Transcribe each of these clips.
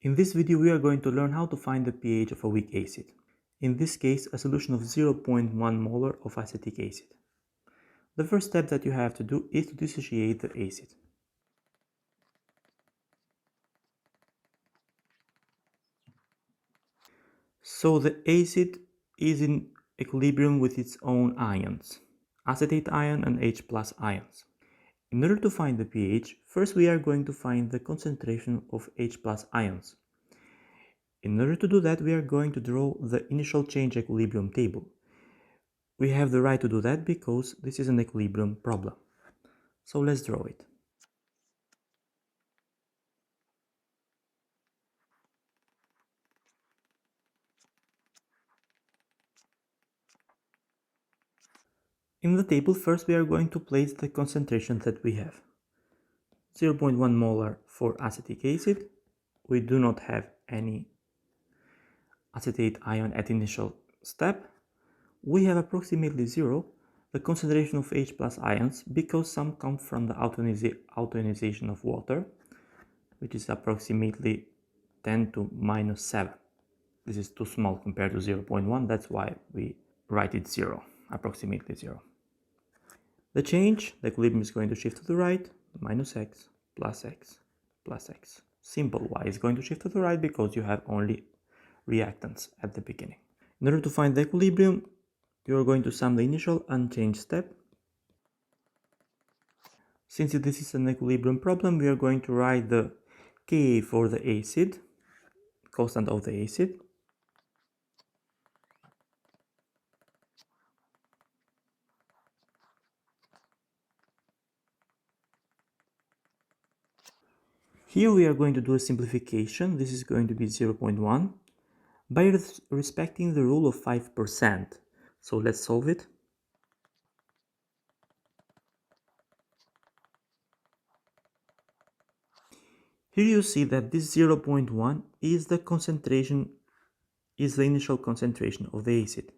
In this video we are going to learn how to find the pH of a weak acid. In this case, a solution of 0.1 molar of acetic acid. The first step that you have to do is to dissociate the acid. So the acid is in equilibrium with its own ions, acetate ion and H+ ions. In order to find the pH, first we are going to find the concentration of H+ ions. In order to do that, we are going to draw the initial change equilibrium table. We have the right to do that because this is an equilibrium problem. So let's draw it. In the table, first we are going to place the concentrations that we have. 0.1 molar for acetic acid. We do not have any acetate ion at initial step. We have approximately 0, the concentration of H+ ions, because some come from the autoionization of water, which is approximately 10 to -7. This is too small compared to 0.1, that's why we write it 0, approximately 0. The change, the equilibrium is going to shift to the right, -x, +x, +x. Simple. Why is going to shift to the right? Because you have only reactants at the beginning. In order to find the equilibrium, you are going to sum the initial unchanged step. Since this is an equilibrium problem, we are going to write the Ka for the acid, constant of the acid, here we are going to do a simplification. This is going to be 0.1 by respecting the rule of 5%. So let's solve it. Here you see that this 0.1 is the concentration, is the initial concentration of the acid.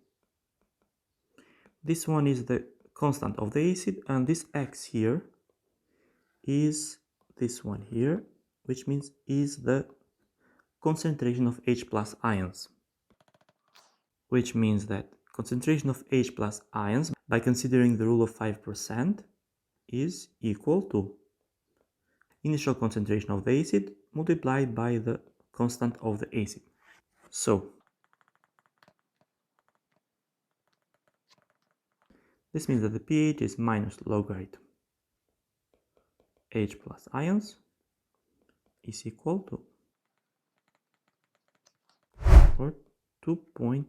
This one is the constant of the acid, and this x here is this one here, which means is the concentration of H+ ions. Which means that concentration of H+ ions, by considering the rule of 5%, is equal to initial concentration of the acid multiplied by the constant of the acid. So this means that the pH is minus logarithm H+ ions is equal to 2.87.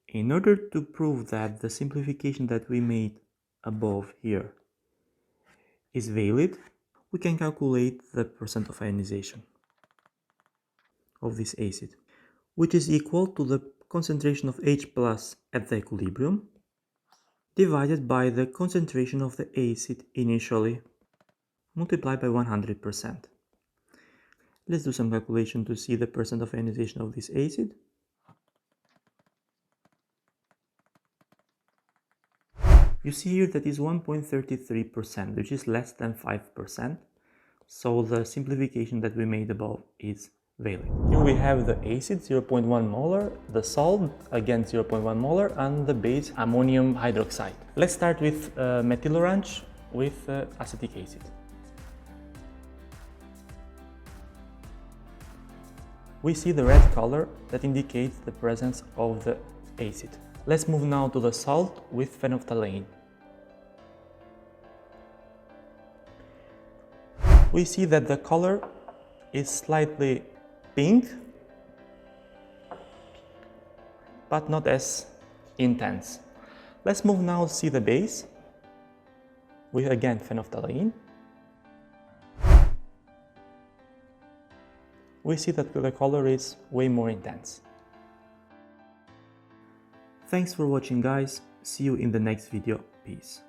In order to prove that the simplification that we made above here is valid, we can calculate the percent of ionization of this acid, which is equal to the concentration of H+ at the equilibrium divided by the concentration of the acid initially multiplied by 100%. Let's do some calculation to see the percent of ionization of this acid. You see here that is 1.33%, which is less than 5%. So the simplification that we made above is valid. Here we have the acid 0.1 molar, the salt again 0.1 molar, and the base ammonium hydroxide. Let's start with methyl orange with acetic acid. We see the red color that indicates the presence of the acid. Let's move now to the salt with phenolphthalein. We see that the color is slightly pink, but not as intense. Let's move now to see the base with again phenolphthalein. We see that the color is way more intense. Thanks for watching, guys. See you in the next video. Peace.